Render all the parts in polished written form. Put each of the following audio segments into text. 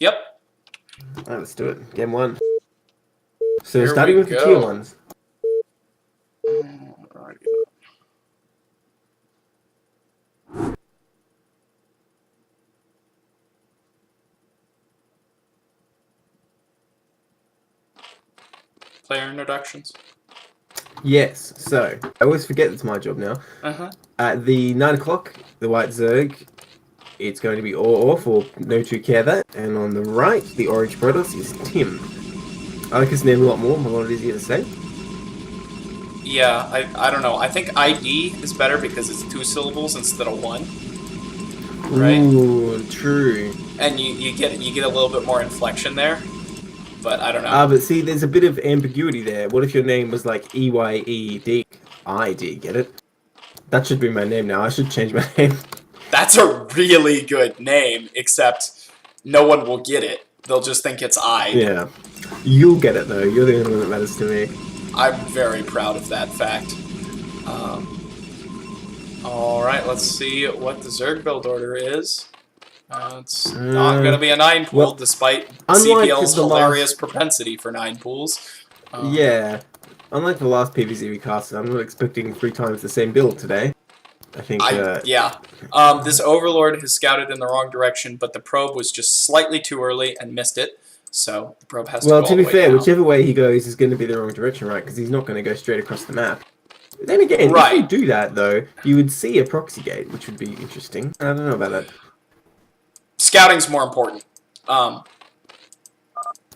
Yep. Alright, let's do it. Game 1. So Here starting we with the go. tier 1s. Alright. Player introductions. Yes, so I always forget it's my job now. At the 9 o'clock, the White Zerg, it's going to be AweAwe for No2CareThat, and on the right, the Orange Protoss is Tim. I like his name a lot more, a lot easier to say. Yeah, I don't know. I think ID is better because it's 2 syllables instead of 1. Right? Ooh, true. And you get a little bit more inflection there. But I don't know. But see, there's a bit of ambiguity there. What if your name was like EYED? ID, get it? That should be my name now. I should change my name. That's a really good name, except no one will get it. They'll just think it's I. Yeah. You'll get it, though. You're the only one that matters to me. I'm very proud of that fact. Alright, let's see what the Zerg build order is. It's not going to be a 9 pool, well, despite CPL's hilarious propensity for 9 pools. Yeah. Unlike the last PvZ we casted, I'm not expecting 3 times the same build today. I think, yeah. This Overlord has scouted in the wrong direction, but the probe was just slightly too early and missed it. So the probe has to go all the way to be fair, down. whichever way he goes is going to be the wrong direction, right? Because he's not going to go straight across the map. Then again, if you do that, though, you would see a proxy gate, which would be interesting. I don't know about that. Scouting's more important.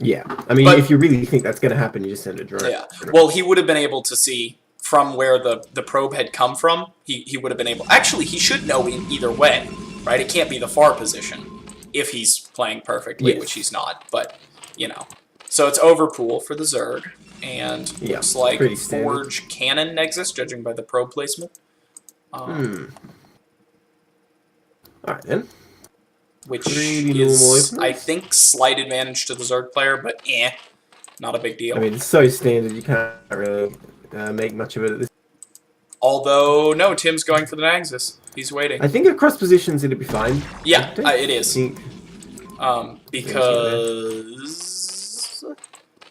Yeah. I mean, if you really think that's going to happen, you just send a drone. Yeah. Well, he would have been able to see from where the probe had come from. He would have been able... Actually, he should know in either way, right? It can't be the far position if he's playing perfectly, which he's not. But, you know. So it's overpool for the Zerg. And looks like Forge Cannon Nexus, judging by the probe placement. Alright then. Which is, I think, slight advantage to the Zerg player, but not a big deal. I mean, it's so standard, you can't really make much of it at this. Although, no, Tim's going for the Nexus. He's waiting. I think across positions it'll be fine. Yeah, it is. Because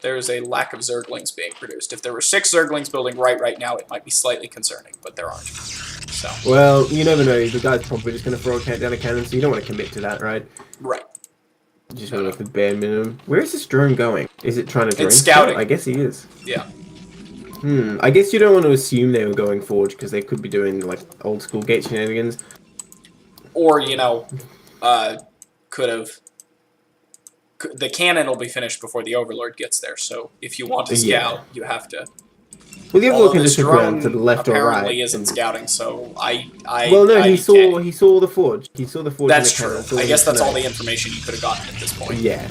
there's a lack of Zerglings being produced. If there were 6 Zerglings building right now, it might be slightly concerning, but there aren't. So. Well, you never know. The guy's probably just going to throw down a cannon, so you don't want to commit to that, right? Right. You just want to look at the bare minimum. Where is this drone going? Is it trying to drone? It's scouting. I guess he is. Yeah. I guess you don't want to assume they were going Forge, because they could be doing, like, old-school gate shenanigans. Or, you know, could have... The cannon will be finished before the Overlord gets there, so if you want to scout, you have to... Well, the Overlord can just look around to the left or right. Apparently isn't scouting, so Well, no, he saw the Forge. He saw the Forge. That's true. I guess that's all the information you could have gotten at this point. Yeah.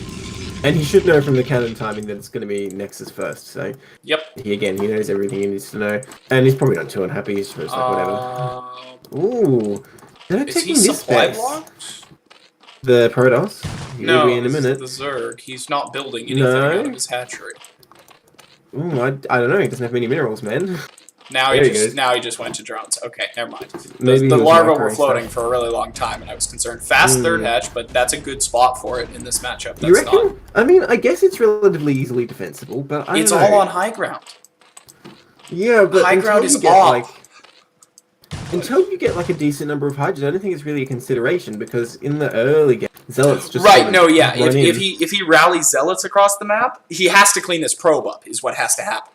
And he should know from the cannon timing that it's going to be Nexus first, so... Yep. He knows everything he needs to know. And he's probably not too unhappy, he's just like, whatever. Ooh. They're taking this base. The Protoss? No, in a minute. the Zerg. He's not building anything out of his hatchery. Ooh, I don't know, he doesn't have many minerals, man. Now he just went to drones. Okay, never mind. The larvae were floating for a really long time, and I was concerned. Fast third hatch, but that's a good spot for it in this matchup. That's you reckon? I mean, I guess it's relatively easily defensible, but it's all on high ground. Yeah, but high ground is off. Until you get like a decent number of hydras, I don't think it's really a consideration because in the early game, Zealots just if he rallies Zealots across the map, he has to clean this probe up. Is what has to happen.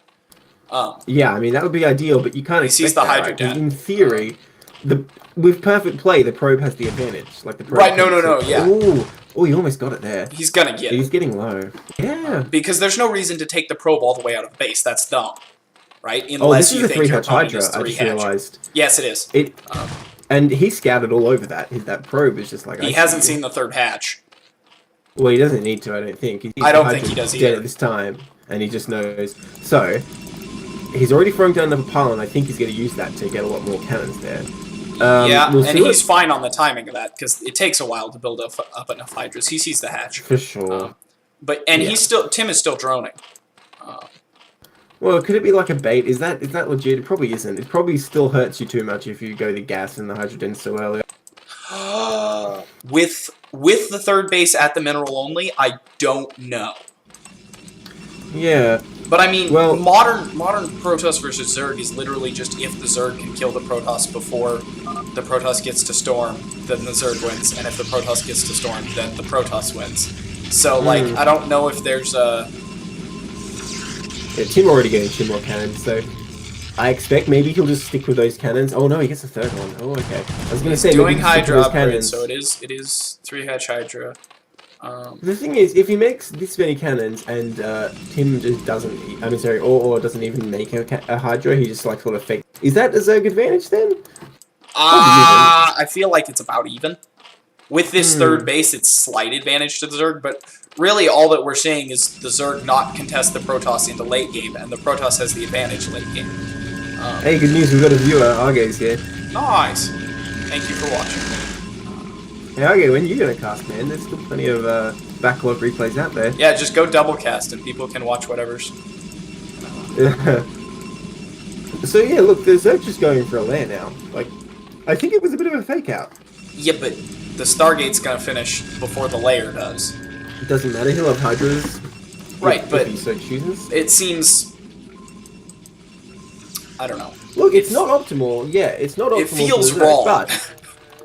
Yeah, I mean that would be ideal, but you can't expect that, Hydra right? In theory, with perfect play, the probe has the advantage. Like the probe yeah. Oh, you almost got it there. He's gonna get it. He's getting low. Yeah. Because there's no reason to take the probe all the way out of base. That's dumb. Right? Unless this is a 3-hatch Hydra, I just realized. Yes, it is. And he scouted all over that. That probe is just like... He hasn't seen the 3rd hatch. Well, he doesn't need to, I don't think. I don't think he does either. Dead at this time, and he just knows. So, he's already thrown down another pile, and I think he's going to use that to get a lot more cannons there. And he's fine on the timing of that, because it takes a while to build up enough Hydras. He sees the hatch. For sure. Tim is still droning. Well, could it be like a bait? Is that legit? It probably isn't. It probably still hurts you too much if you go the gas and the hydrogen so early. With the third base at the mineral only, I don't know. Yeah. But I mean, well, modern Protoss versus Zerg is literally just if the Zerg can kill the Protoss before the Protoss gets to Storm, then the Zerg wins, and if the Protoss gets to Storm, then the Protoss wins. So, like, I don't know if there's a... Yeah, Tim already getting 2 more cannons, so I expect maybe he'll just stick with those cannons. Oh no, he gets a 3rd one. Oh, okay. I was gonna say doing maybe Hydra upgrades, cannons. so it is 3-hatch Hydra. The thing is, if he makes this many cannons and Tim just doesn't, I mean, sorry, or doesn't even make a Hydra, he just like sort of fake. Is that a Zerg advantage then? I feel like it's about even. With this third base, it's slight advantage to the Zerg, but really all that we're seeing is the Zerg not contest the Protoss in the late game, and the Protoss has the advantage late game. Hey, good news, we've got a viewer, AweAwe's here. Nice. Thank you for watching. Hey, AweAwe, when are you gonna cast, man? There's still plenty of backlog replays out there. Yeah, just go double cast, and people can watch whatever's... So yeah, look, the Zerg just going for a lair now. Like, I think it was a bit of a fake out. Yeah, but the Stargate's gonna finish before the layer does. It doesn't matter, he'll have Hydras. Right, but if he so chooses. It seems... I don't know. Look, it's not optimal. Yeah, it's not optimal. It feels for the Zerg, wrong.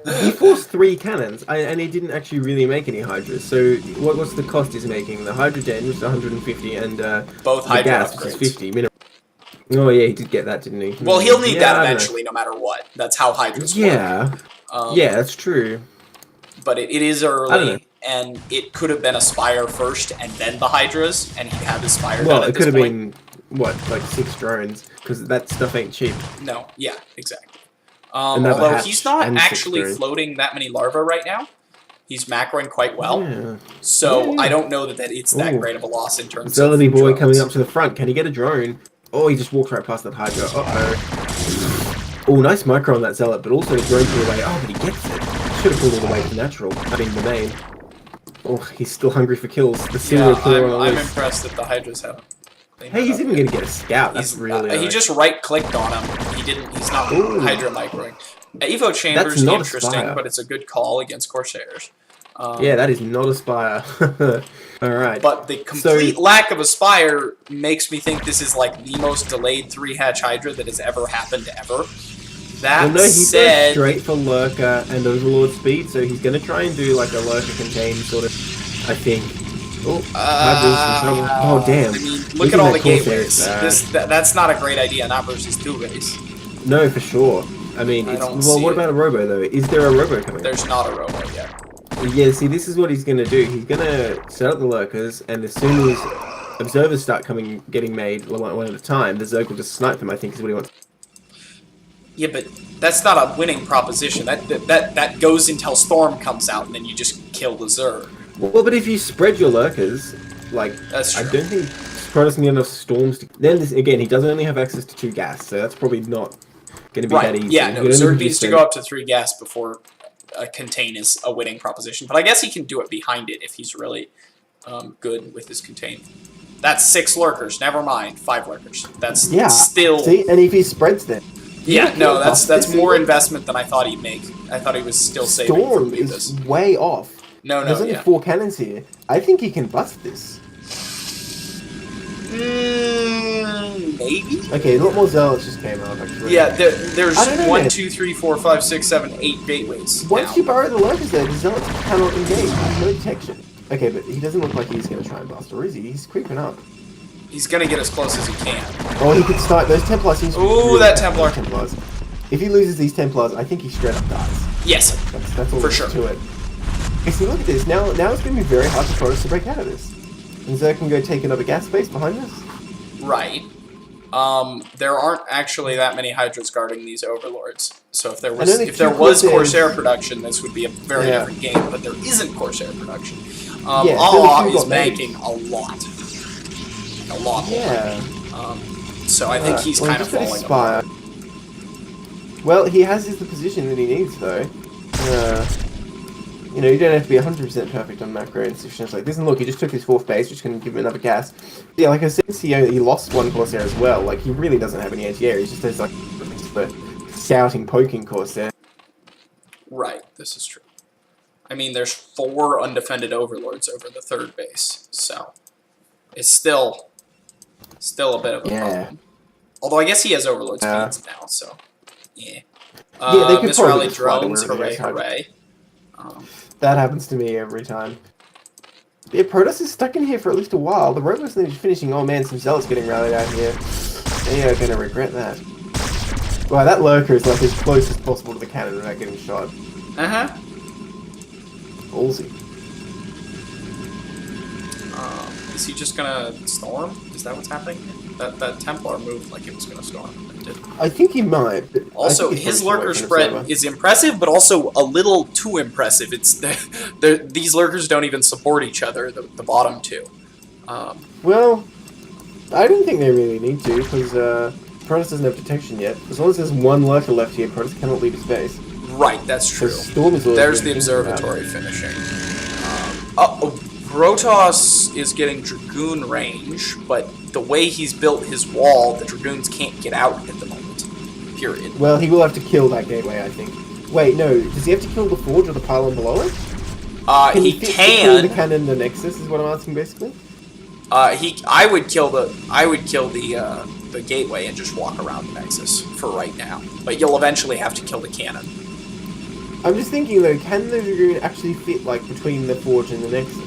But he forced 3 cannons, and he didn't actually really make any Hydras. So what's the cost he's making? The Hydra Gen, which is 150, and both the Hydra gas, upgrades. which is 50 minimum. Oh yeah, he did get that, didn't he? Well, he'll need that eventually, no matter what. That's how Hydras work. Yeah, that's true. But it is early, and it could have been a Spire first, and then the Hydras, and he'd have his Spire done at it this could have point. been, what, like 6 drones? Because that stuff ain't cheap. No, yeah, exactly. Although he's not and actually 6 drones. floating that many larvae right now. He's macroing quite well. Yeah. So Yeah. I don't know that it's that great of a loss in terms of Zelody boy drones. coming up to the front. Can he get a drone? Oh, he just walked right past that Hydra. Uh-oh. Oh, nice micro on that Zealot, but also the drone flew away. Oh, but he gets it. Should have pulled all the way to natural. I mean, the main. Oh, he's still hungry for kills. The serial killer on the I'm loose. impressed that the Hydras haven't. Hey, he's even going to get a scout. That's really He nice. just right-clicked on him. He's not Hydra microing. Evo Chamber's That's not a interesting, Spire. but it's a good call against Corsairs. Yeah, that is not a Spire. Alright. But the complete lack of a Spire makes me think this is like the most delayed 3-hatch Hydra that has ever happened ever. That no, he said... goes straight for Lurker and Overlord speed, so he's going to try and do like a Lurker contain sort of, I think. Oh, oh damn. I mean, look at all the gateways. That's not a great idea, not versus 2 base. No, for sure. I mean, what about a Robo though? Is there a Robo coming? There's not a Robo yet. Yeah, see, this is what he's going to do. He's going to set up the Lurkers, and as soon as Observers start getting made one at a time, the Zerg will just snipe them, I think is what he wants. Yeah, but that's not a winning proposition. That goes until Storm comes out, and then you just kill the Zerg. Well, but if you spread your Lurkers, like, That's I true. don't think Protoss can get enough Storms to... Then, again, he doesn't only have access to 2 gas, so that's probably not going to be that easy. Yeah, no, Zerg needs to go up to 3 gas before a contain is a winning proposition. But I guess he can do it behind it if he's really good with his contain. That's 6 lurkers. Never mind, 5 lurkers. That's still... See, and if he spreads them... Yeah, no, that's more investment than I thought he'd make. I thought he was still saving for Storm this. is way off. No, There's only 4 cannons here. I think he can bust this. Maybe? Okay, a lot more Zealots just came out, actually. Yeah, there's I don't know, 1, man. 2, 3, 4, 5, 6, 7, 8 gateways. Once now. you burrow the Lurkers there, the Zealots cannot engage. There's no detection. Okay, but he doesn't look like he's going to try and bust, or is he? He's creeping up. He's gonna get as close as he can. Oh, he could start... Those Templars seems to be Ooh, really that bad, Templar. Templars. If he loses these Templars, I think he straight up dies. Yes, That's all for there is sure. to it. Okay, see, look at this. Now it's going to be very hard for Protoss to break out of this. And Zerg can go take another gas space behind this. Right. There aren't actually that many Hydras guarding these Overlords. So if there was Corsair production, this would be a very different game. But there isn't Corsair production. AweAwe is banking a lot. A lot more. Yeah. So I think he's kind of falling apart. Well, he has the position that he needs, though. You know, you don't have to be 100% perfect on macro and situations like this. And look, he just took his 4th base, which can give him another gas. Yeah, like I said, he lost 1 Corsair as well. Like, he really doesn't have any anti-air. He just has, like, the scouting, poking Corsair. Right, this is true. I mean, there's 4 undefended overlords over the 3rd base, so it's still a bit of a problem. Although I guess he has overlord speeds now, so yeah. They could misrally drones, hooray. That happens to me every time. Yeah, Protoss is stuck in here for at least a while. The robots need finishing. Oh man, some zealots getting rallied out here. They are gonna regret that. Wow, that lurker is like as close as possible to the cannon without getting shot. Ballsy. Is he just gonna storm? Is that what's happening? That Templar moved like it was gonna storm. It didn't. I think he might. Also, his lurker spread is impressive, but also a little too impressive. It's these lurkers don't even support each other. The bottom 2. Well, I don't think they really need to because Protoss doesn't have detection yet. As long as there's 1 lurker left here, Protoss cannot leave his base. Right, that's true. There's the observatory finishing. Protoss is getting Dragoon range, but the way he's built his wall, the Dragoons can't get out at the moment. Period. Well, he will have to kill that gateway, I think. Wait, no. Does he have to kill the forge or the pylon below it? He can. Kill the cannon and the nexus is what I'm asking, basically. I would kill the gateway and just walk around the nexus for right now. But you'll eventually have to kill the cannon. I'm just thinking though, can the Dragoon actually fit like between the forge and the nexus?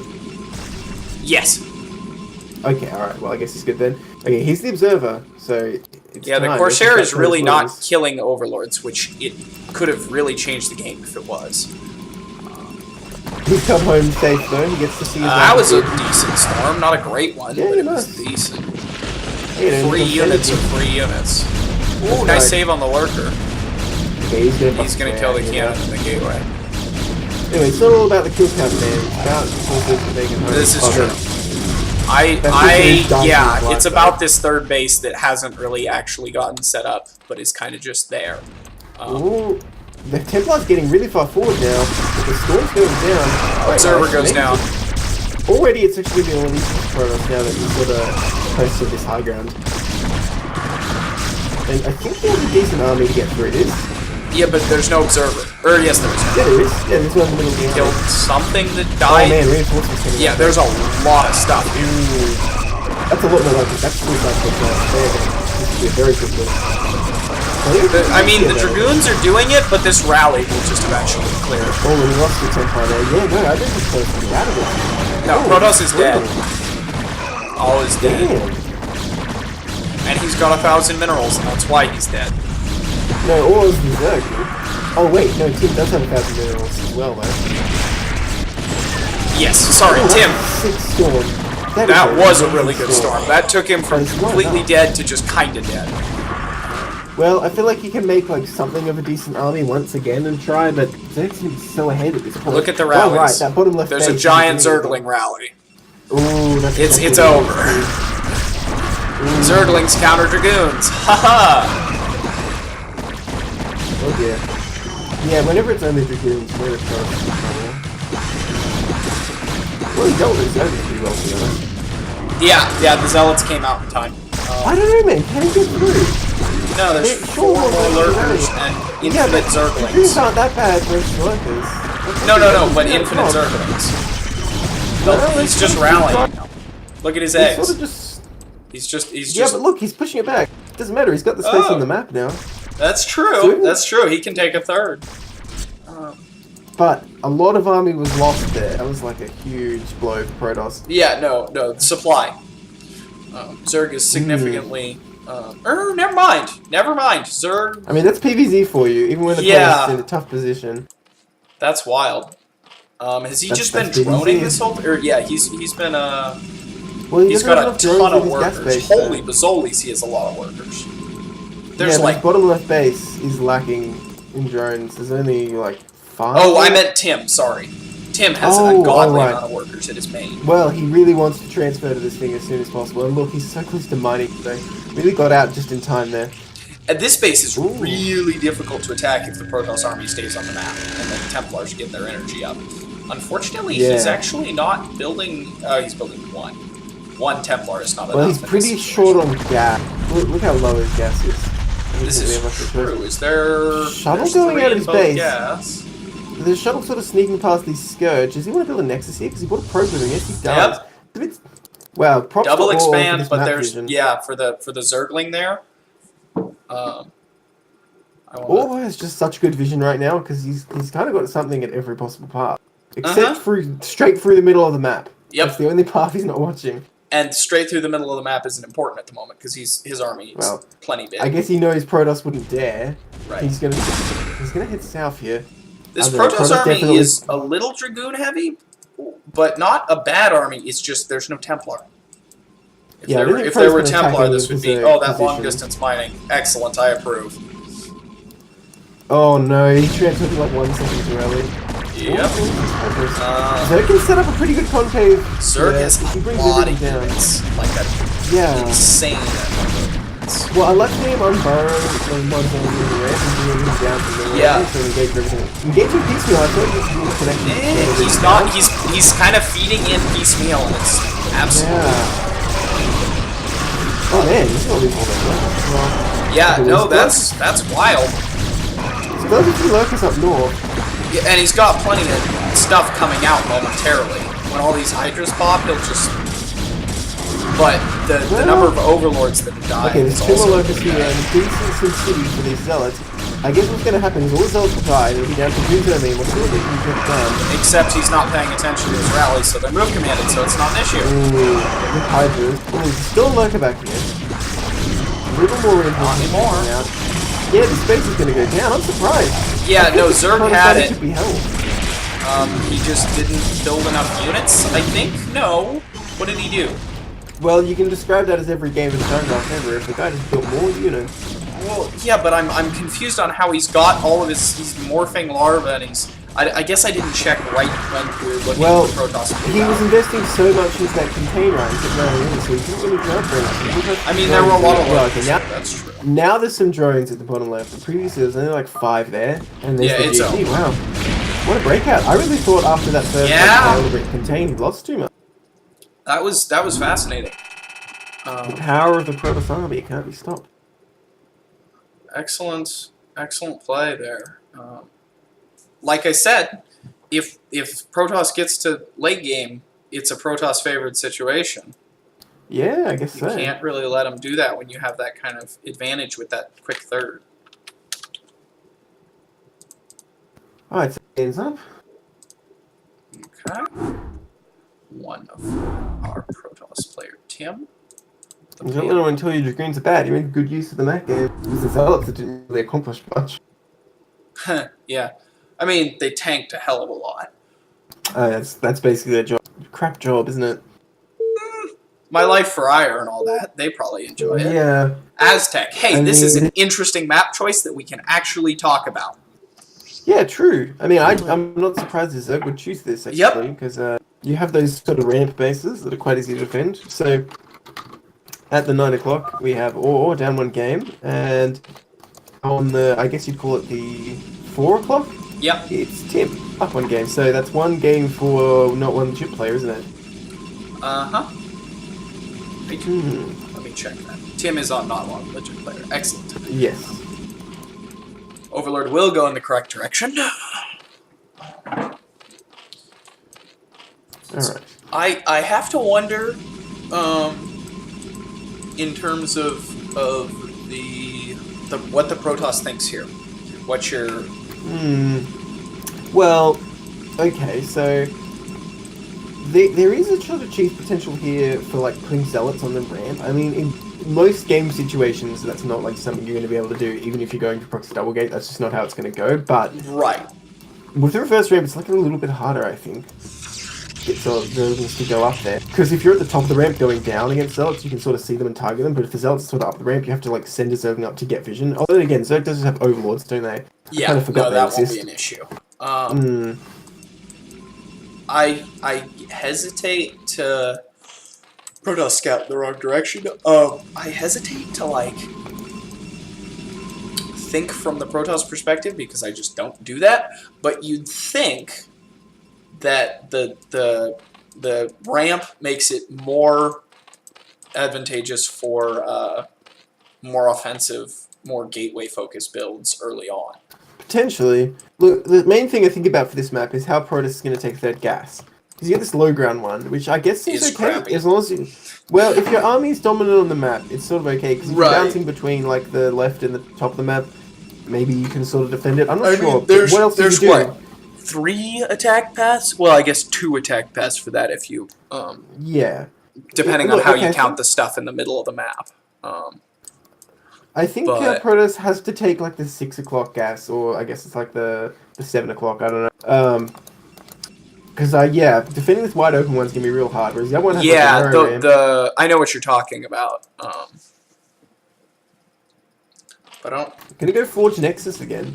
Yes. Okay, alright, well I guess it's good then. Okay, he's the observer, so it's yeah, the Corsair is really not killing overlords, which it could have really changed the game if it was. He's come home safe though, he gets to see his that was a decent storm, not a great one, but it was decent. Hey, 3 units of 3 units. Ooh, nice save on the lurker. Okay, he's gonna kill the cannon in the gateway. Anyway, it's not all about the kill count, man. It's about the forces that they can home. This is true. Yeah, it's about this 3rd base that hasn't really actually gotten set up, but is kind of just there. Ooh, the Templar's getting really far forward now. The storm's going down. Observer goes down. Already, it's actually been released for us now that he's got a close to this high ground. And I think he has a decent army to get through this. Yeah, but there's no observer. Or yes, there is. Yeah, there is. Yeah, there's one in the middle of the army. Killed something that died. Oh man, reinforcements coming. Yeah, there's a lot of stuff. Ooh. That's a lot more like it. That's pretty much what this is a very good move. I mean, the Dragoons are doing it, but this rally will just eventually clear it. Oh, we lost the Templar there. Yeah, no, I think it's supposed to be out of it. No, Protoss is dead. All is dead. Damn. And he's got 1,000 minerals, and that's why he's dead. No, all is berserk. Oh wait, no, Tim does have 1,000 minerals as well, though. Yes, sorry, Tim. Sick storm. That was a really good storm. That took him from completely dead to just kinda dead. Well, I feel like he can make like something of a decent army once again and try, but Zerg seems so ahead at this point. Look at the rallies. Oh right, that bottom left. There's a giant Zergling rally. Ooh, that's it's over. Zerglings counter Dragoons. Haha! Oh dear. Yeah, whenever it's only Dragoons, we're in trouble. Well, he dealt with Zerglings pretty well, to be honest. Yeah, the Zealots came out in time. I don't know, man. Can he get through? No, there's 4 more lurkers and infinite Zerglings. Dragoons aren't that bad versus lurkers. No, but infinite Zerglings. He's just rallying. Look at his eggs. Sort of He's just. Yeah, but look, he's pushing it back. Doesn't matter. He's got the space on the map now. That's true. That's true. He can take a 3rd. But a lot of army was lost there. That was like a huge blow for Protoss. Yeah, no, supply. Zerg is significantly. Never mind. Zerg. I mean, that's PvZ for you, even when the opponent's in a tough position. That's wild. Has he just been droning this whole? Or yeah, he's been Well, he's got a ton of workers. Holy bazzolis, he has a lot of workers. There's yeah, like his bottom left base is lacking in drones. There's only like 5. Oh, I meant Tim. Sorry, Tim has an ungodly amount of workers at his main. Well, he really wants to transfer to this thing as soon as possible. And look, he's so close to mining. So really got out just in time there. And this base is really difficult to attack if the Protoss army stays on the map and the Templars get their energy up. Unfortunately, he's actually not building. He's building one Templar is not enough. Well, he's pretty short on gas. Look how low his gas is. This is true. Is there shuttle going out of his base? Gas? the shuttle sort of sneaking past these Scourge. Does he want to build a Nexus here? Because he bought a probe with him. Yes, he does. Yep. Wow, props Double to AweAwe for expand, this but map there's vision. for the Zergling there. AweAwe has just such good vision right now because he's kind of got something at every possible path, except straight through the middle of the map. Yep. That's the only path he's not watching. And straight through the middle of the map isn't important at the moment because his army is plenty big. I guess he knows Protoss wouldn't dare. Right. He's gonna head south here. This Protoss army is a little Dragoon heavy, but not a bad army. It's just there's no Templar. If there were Templar, this would be that long distance mining. Excellent, I approve. Oh no, he transferred like 1 second too early. Yep. Zerg can set up a pretty good concave. Zerg has a lot of units. Like that. Yeah. Insane. Well, I left him on Burrow and one on the red and doing him down to the red to engage everything. Engaging piecemeal, I thought he was connected. He's not. He's kind of feeding in piecemeal, and it's absolutely. Yeah. Oh man, he's not losing all that. Well, yeah, no, that's wild. So those are 2 lurkers up north. Yeah, and he's got plenty of stuff coming out momentarily. When all these Hydras pop, he'll just... But the number of Overlords that die... Okay, there's 2 more lurkers here, and decent some cities for these Zealots. I guess what's going to happen is all the Zealots will die, and it'll be down to who's going to we'll see what they can get done. Except he's not paying attention to his rallies, so they're move commanded, so it's not an issue. Ooh, with Hydras. Ooh, there's still a lurker back here. A little more reinforcements anymore. Out. Yeah, the space is going to go down. I'm surprised. Yeah, no, Zerg had it. Should be held. He just didn't build enough units, I think? No. What did he do? Well, you can describe that as every game in StarCraft ever. If the guy just built more units. Well, yeah, but I'm confused on how he's got all of he's morphing larvae and he's... I guess I didn't check right when we were looking at the Protoss. He was investing so much into that container and so he couldn't really jump very much. I mean, there were a lot of lurkers. That's true. Now there's some drones at the bottom left. Previously, there's only like 5 there. And there's the GG. Wow. What a breakout. I really thought after that first contained, he lost too much. That was fascinating. The power of the Protoss army can't be stopped. Excellent play there. Like I said, if Protoss gets to late game, it's a Protoss favored situation. Yeah, I guess so. You can't really let them do that when you have that kind of advantage with that quick third. Alright, so hands up. Okay. One of our Protoss player, Tim. You don't let tell you Dragoons are bad. You made good use of the mech game. It was the Zealots that didn't really accomplish much. Yeah. I mean, they tanked a hell of a lot. That's basically their job. Crap job, isn't it? My Life for Ire and all that, they probably enjoy it. Yeah. Aztec. Hey, this is an interesting map choice that we can actually talk about. Yeah, true. I mean, I'm not surprised that Zerg would choose this, actually, because you have those sort of ramp bases that are quite easy to defend. So, at the 9 o'clock, we have AweAwe down 1 game, and on the, I guess you'd call it the 4 o'clock? Yep. It's Tim, up 1 game. So that's 1 game for Not1LegitPlayer, isn't it? Uh-huh. Let me check that. Tim is on Not1LegitPlayer. Excellent. Yes. Overlord will go in the correct direction. Alright. I have to wonder, in terms of the what the Protoss thinks here. What's your... Well, okay, so there is a sort of cheese potential here for like putting Zealots on the ramp. I mean, in most game situations, that's not like something you're going to be able to do, even if you're going for proxy double gate. That's just not how it's going to go. But with the reverse ramp, it's like a little bit harder, I think. Get sort of Zealots to go up there, because if you're at the top of the ramp going down against Zealots, you can sort of see them and target them. But if the Zealots are sort of up the ramp, you have to like send a Zerg up to get vision. Although again, Zerg does have Overlords, don't they? Yeah, kind of forgot that won't be an issue. I hesitate to Protoss scout in the wrong direction. I hesitate to like think from the Protoss perspective because I just don't do that. But you'd think that the ramp makes it more advantageous for more offensive, more gateway focused builds early on. Potentially. Look, the main thing I think about for this map is how Protoss is going to take third gas. Because you get this low ground one, which I guess seems It's okay, crappy. as long as you... Well, if your army is dominant on the map, it's sort of okay, because if you're bouncing between, like, the left and the top of the map, maybe you can sort of defend it. I'm not sure. mean, there's, what else do you do? what? 3 attack paths? Well, I guess 2 attack paths for that if you, Yeah. depending on how you count the stuff in the middle of the map. I think Protoss has to take, like, the 6 o'clock gas, or I guess it's, like, the 7 o'clock, I don't know. Because, yeah, defending this wide open one's going to be real hard, whereas the other one has, I know what you're talking about. But I don't... Gonna go Forge Nexus again.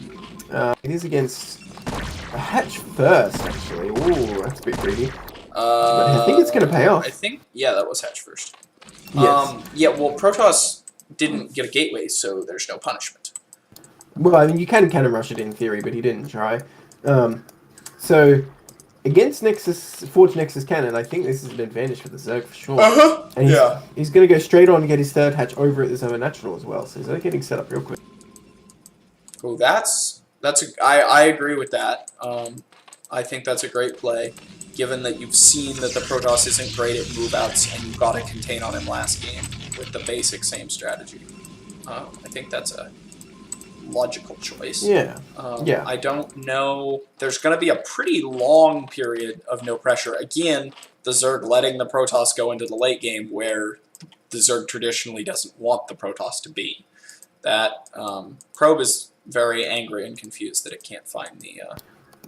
It is against a hatch first, actually. Ooh, that's a bit greedy. But I think it's gonna pay off. I think, yeah, that was hatch first. Yes. Yeah, well, Protoss didn't get a gateway, so there's no punishment. Well, I mean, you can cannon rush it in theory, but he didn't try. So, against Nexus, Forge Nexus cannon, I think this is an advantage for the Zerg for sure. And he's going to go straight on and get his third hatch over at this other natural as well. So he's getting set up real quick. Cool. I agree with that. I think that's a great play, given that you've seen that the Protoss isn't great at move outs and you got to contain on him last game with the basic same strategy. I think that's a logical choice. Yeah. I don't know. There's going to be a pretty long period of no pressure. Again, the Zerg letting the Protoss go into the late game where the Zerg traditionally doesn't want the Protoss to be. That Probe is very angry and confused that it can't find the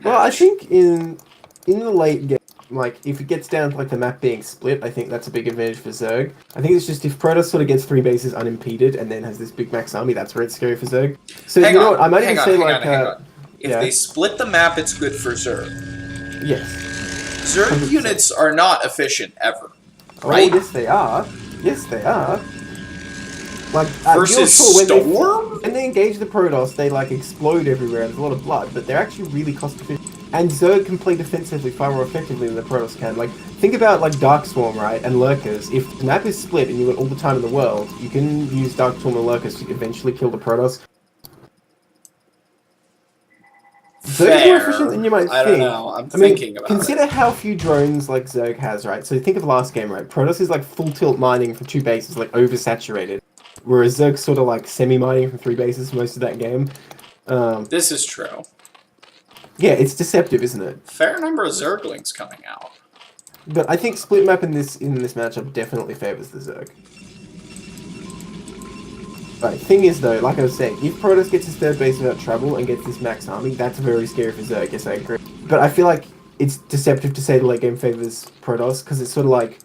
Well, I think in the late game, like, if it gets down to, like, the map being split, I think that's a big advantage for Zerg. I think it's just if Protoss sort of gets 3 bases unimpeded and then has this big max army, that's where it's scary for Zerg. So, you know what, I might even say, like... hang on. If they split the map, it's good for Zerg. Yes. Zerg 100%. units are not efficient, ever. Oh, right? yes, they are. Yes, they are. Like, versus Storm? When they engage the Protoss, they, like, explode everywhere. There's a lot of blood, but they're actually really cost efficient. And Zerg can play defensively far more effectively than the Protoss can. Like, think about, like, Dark Swarm, right, and Lurkers. If the map is split and you've got all the time in the world, you can use Dark Swarm and Lurkers to eventually kill the Protoss. Zerg is more efficient than you might think. I don't know. I'm thinking about consider how few drones, like, Zerg has, right? So think of last game, right? Protoss is, like, full tilt mining from 2 bases, like, oversaturated. Whereas Zerg's sort of, like, semi-mining from 3 bases most of that game. This is true. Yeah, it's deceptive, isn't it? Fair number of Zerglings coming out. But I think split map in this matchup definitely favors the Zerg. Right, thing is though, like I was saying, if Protoss gets his third base without trouble and gets this max army, that's very scary for Zerg, yes I agree. But I feel like it's deceptive to say the late game favors Protoss, because it's sort of like,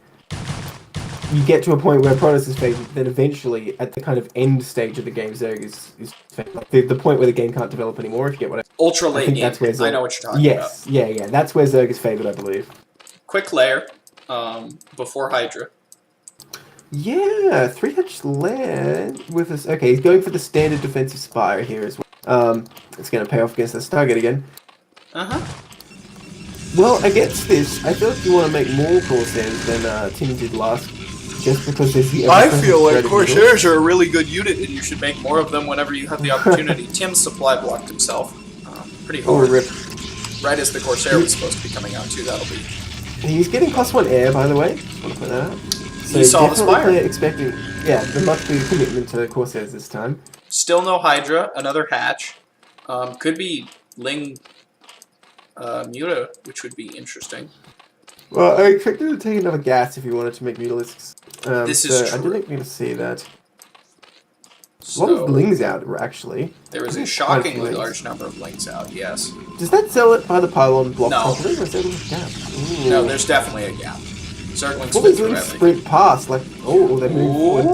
you get to a point where Protoss is favored, then eventually, at the kind of end stage of the game, Zerg is favored. Like the point where the game can't develop anymore, if you get what I mean. Ultra late game, that's where Zerg... I know what you're talking about. Yes, yeah, that's where Zerg is favored, I believe. Quick layer, before Hydra. Yeah, 3-hatch land with us. Okay, he's going for the standard defensive spire here as well. It's going to pay off against this target again. Well, against this, I feel like you want to make more Corsairs than Tim did last, just because there's the... I feel like Corsairs are a really good unit, and you should make more of them whenever you have the opportunity. Tim supply blocked himself pretty hard. Oh, rip. Right as the Corsair was supposed to be coming out, too, that'll be... He's getting +1 air, by the way. Just want to point that out. So he saw the spire. Expecting, yeah, the much bigger commitment to Corsairs this time. Still no Hydra, another hatch. Could be Ling Muta, which would be interesting. Well, I expected to take another gas if he wanted to make Mutalisks. This is true. I didn't get to see that. A lot of Lings out, actually. There is a shockingly large number of Lings out, yes. Does that sell it by the pylon block properly? No. Or is there a gap? No, there's definitely a gap. Zerglings these Lings sprint past, like, oh, they move forward.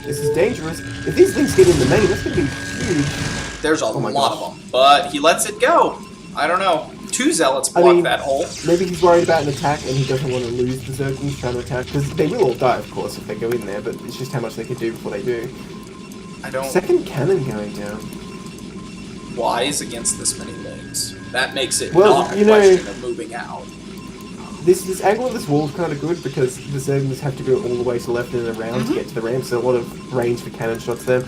This is dangerous. If these Lings get in the main, that's going to be huge. There's a lot of them, but he lets it go. I don't know. 2 Zealots block that hole. Maybe he's worried about an attack and he doesn't want to lose the Zerglings trying to attack, because they will all die, of course, if they go in there, but it's just how much they can do before they do. I don't... Second cannon going down. Wise against this many Lings. That makes it not a question of moving out. This angle of this wall is kind of good because the Zerglings have to go all the way to the left and around to get to the ramp, so a lot of range for cannon shots there.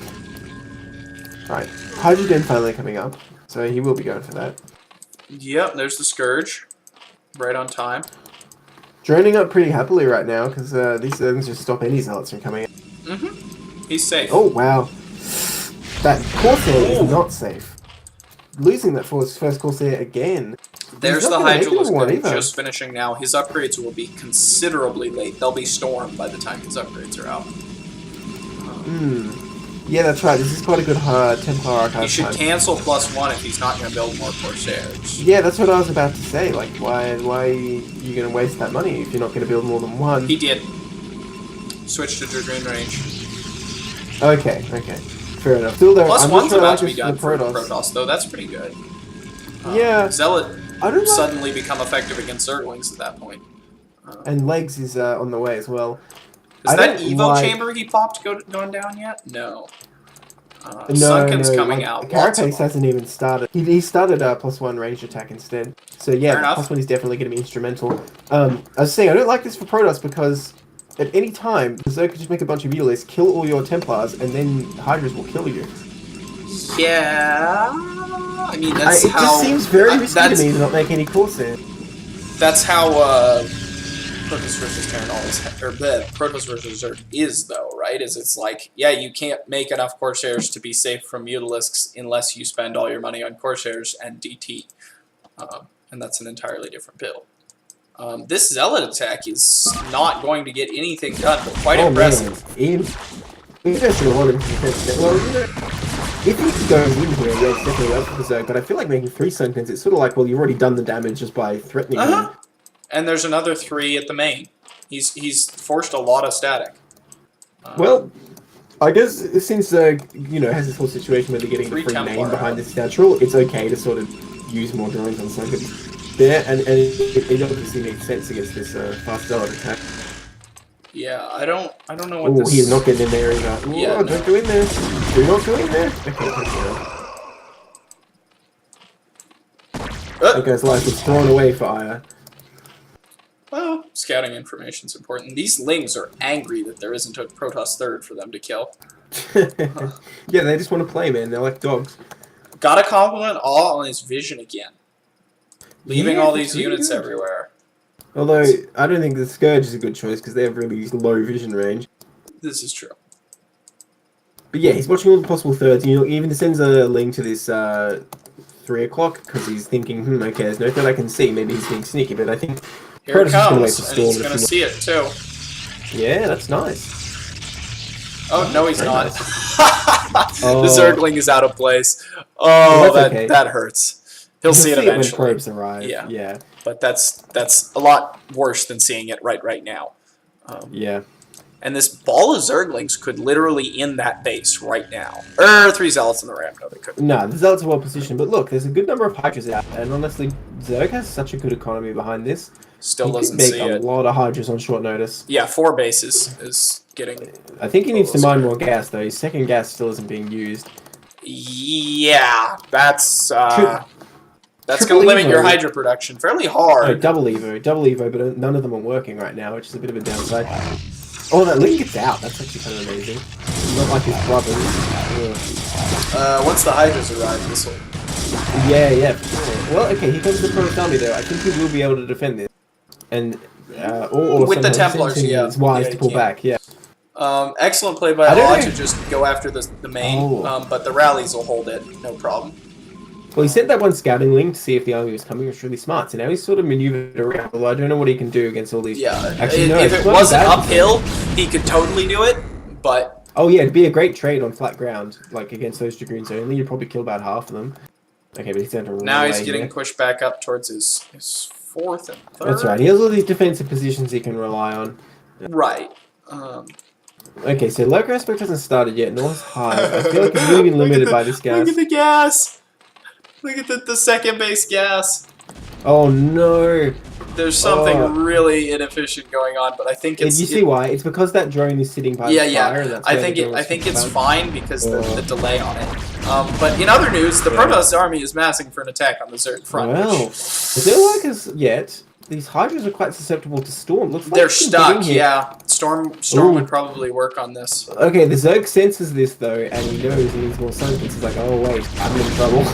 Right, Hydrogen finally coming up. So he will be going for that. Yep, there's the Scourge. Right on time. Droning up pretty happily right now, because these things just stop any zealots from coming in. Mm-hmm. He's safe. Oh, wow. That Corsair is not safe. Losing that first Corsair again. There's the Hydralisk just finishing now. His upgrades will be considerably late. They'll be Storm by the time his upgrades are out. Yeah, that's right. This is quite a good Templar Archive. He should cancel +1 if he's not going to build more Corsairs. Yeah, that's what I was about to say. Like, why are you going to waste that money if you're not going to build more than one? He did. Switch to Dragoon range. Okay. Fair enough. Still, though, +1's about to be done for Protoss, though. That's pretty good. Yeah. Zealot suddenly become effective against Zerglings at that point. And Legs is on the way as well. Is that Evo chamber he popped going down yet? No. Sunken's coming out. Carapace hasn't even started. He started +1 range attack instead. So yeah, +1 is definitely going to be instrumental. I was saying, I don't like this for Protoss because at any time, the Zerg could just make a bunch of Mutalisks, kill all your Templars, and then Hydras will kill you. Yeah... I mean, that's it just seems very risky to me to not make any Corsair. That's how Protoss versus Terran always, or Protoss versus Zerg is, though, right? It's like, yeah, you can't make enough Corsairs to be safe from Mutalisks unless you spend all your money on Corsairs and DT, and that's an entirely different build. This Zealot attack is not going to get anything done, but quite impressive. If he goes in here, yeah, it's definitely up for the Zerg, but I feel like making 3 Sunkens, it's sort of like, well, you've already done the damage just by threatening him. And there's another 3 at the main. He's forced a lot of static. Well, I guess since Zerg, has this whole situation where they're getting the free name behind this natural, it's okay to sort of use more drones on Sunkens there, and it obviously makes sense against this fast Zealot attack. Yeah, I don't know what this... Oh, he's not getting in there either. Yeah, don't go in there. Do not go in there. Okay, that guy's life is thrown away for Aya. Well, scouting information's important. These Lings are angry that there isn't a Protoss 3rd for them to kill. Yeah, they just want to play, man. They're like dogs. Gotta compliment Awe on his vision again. Leaving all these units everywhere. Although, I don't think the Scourge is a good choice because they have really low vision range. This is true. But yeah, he's watching all the possible thirds. He even sends a link to this 3 o'clock because he's thinking, okay, there's no threat I can see. Maybe he's being sneaky, but I think here it comes, and he's going to see it too. Yeah, that's nice. Oh, no, he's not. Nice. The Zergling is out of place. Oh, that hurts. He'll see it eventually. When probes arrive. Yeah. But that's a lot worse than seeing it right now. Yeah. And this ball of Zerglings could literally end that base right now. 3 Zealots in the ramp. No, they couldn't. No, the Zealots are well positioned. But look, there's a good number of Hydras out there. And honestly, Zerg has such a good economy behind this. Still doesn't see it. He could make a lot of Hydras on short notice. Yeah, 4 bases is getting... I think he needs to mine more gas, though. His second gas still isn't being used. Yeah, that's going to limit your Hydra production fairly hard. No, double Evo, but none of them are working right now, which is a bit of a downside. Oh, that Link gets out. That's actually kind of amazing. Not like his brothers. Once the Hydras arrive, this will... Yeah, for sure. Well, okay, here comes the Protoss army, though. I think he will be able to defend this. And, or with the Templars, yeah. It's wise to pull back, yeah. Excellent play by Awe to just go after the main, but the rallies will hold it, no problem. Well, he sent that one scouting link to see if the army was coming. It was really smart. So now he's sort of maneuvered around. Although I don't know what he can do against all these. Yeah, actually, if it wasn't uphill, he could totally do it, but... Oh yeah, it'd be a great trade on flat ground, like against those Dragoons only. You'd probably kill about half of them. Okay, but he's sent a now he's getting pushed back up towards his 4th and 3rd. That's right. He has all these defensive positions he can rely on. Right. Okay, so local aspect hasn't started yet, nor has Hive. I feel like it's really been limited by this gas. Look at the gas! Look at the second base gas. Oh no! There's something really inefficient going on, but I think it's... You see why? It's because that drone is sitting by the fire. And that's I think it's fine because the delay on it. But in other news, the Protoss army is massing for an attack on the Zerg front. Well, it don't like us yet. These Hydras are quite susceptible to Storm. Looks like they're stuck, yeah. Storm would probably work on this. Okay, the Zerg senses this, though, and he knows he needs more Sunkens. He's like, oh, wait, I'm in trouble.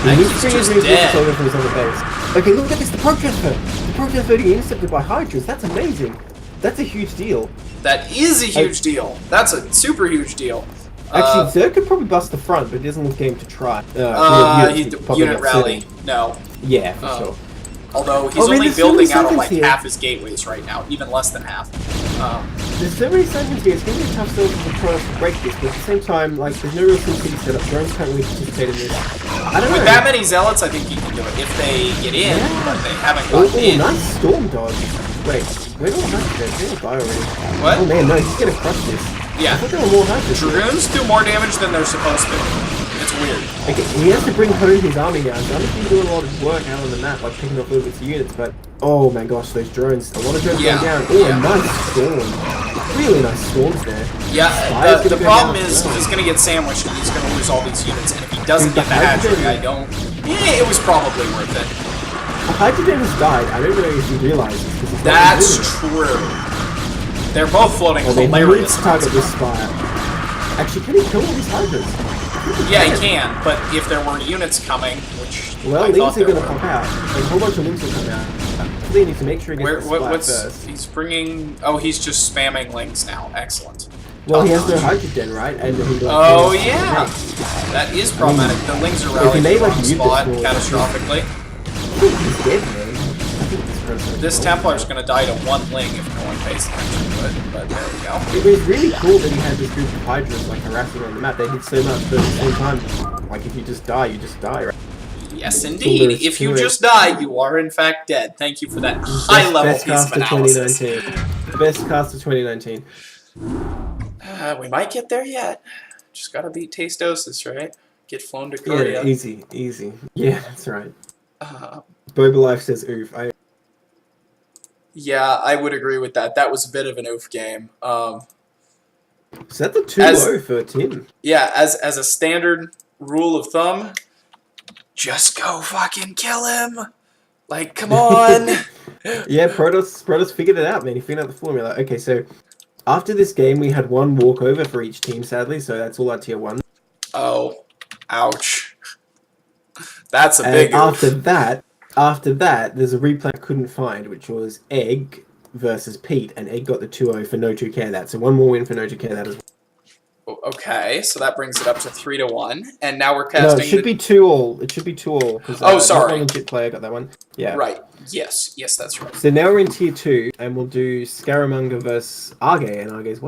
He needs to He's bring his just reinforcements dead. over from his other base. Okay, look at this, the probe transfer. The probe transfer getting intercepted by Hydras. That's amazing. That's a huge deal. That is a huge deal. That's a super huge deal. Actually, Zerg could probably bust the front, but it doesn't look game to try. Unit rally. No. Yeah, for sure. Although he's only building out of like half his gateways right now, even less than half. There's so many segments here, it's going to be a tough still for the pros to break this, but at the same time, like, there's no real SimCity setup. Drones can't really participate in this. I don't know. With that many zealots, I think he can do it. If they get in, but they haven't gotten in. Nice storm dodge. Wait, where do I have to go? They're gonna die already. What? Oh man, no, he's gonna crush this. Yeah. I thought there were more Hydras. Dragoons do more damage than they're supposed to. It's weird. Okay, he has to bring home his army now. Johnny's been doing a lot of work out on the map, like picking up little bits of units, but oh my gosh, those drones. A lot of drones going down. Oh, a nice storm. Really nice storms there. Yeah, the problem is he's going to get sandwiched and he's going to lose all these units, and if he doesn't get the hatchery, I don't... it was probably worth it. Hydrogen has died. I don't know if you realize this. That's true. They're both floating hilarious. He target this spire. Actually, can he kill all these Hydras? Yeah, he can, but if there were units coming, which well, I thought Lings are there going to were... pop out. Like, a whole bunch of Lings will come out. They need to make sure he gets the spire first. He's bringing... Oh, he's just spamming Lings now. Excellent. Well, he has no hydrogen, right? And he, like, oh, yeah! That is problematic. The Lings are rallying to the wrong spot catastrophically. He's dead, man. This Templar's gonna die to one Ling if no one pays attention to it, but there we go. It was really cool that he had this group of Hydras like harassing on the map. They did so much, but at the same time, like if you just die, right? Yes, indeed. If you just die, you are in fact dead. Thank you for that high-level piece of analysis. Best cast of 2019. We might get there yet. Just gotta beat Tastosis, right? Get flown to Korea. Yeah, easy. Yeah, that's right. Boba Life says oof. Yeah, I would agree with that. That was a bit of an oof game. Is that the 2-0 for Tim? Yeah, as a standard rule of thumb, just go fucking kill him. Like, come on. Yeah, Protoss figured it out, man. He figured out the formula. Okay, so after this game, we had one walkover for each team, sadly. So that's all our tier 1. Oh, ouch. That's a big oof. After that, there's a replay I couldn't find, which was Egg versus Pete, and Egg got the 2-0 for No2CareThat. So one more win for No2CareThat as well. Okay, so that brings it up to 3-1, and now we're casting. No, it should be 2-2. It should be 2-2. Oh, sorry. Not1LegitPlayer got that one. Yeah. Right. Yes, that's right. So now we're in tier 2, and we'll do Scaramanga versus AweAwe, and AweAwe's what?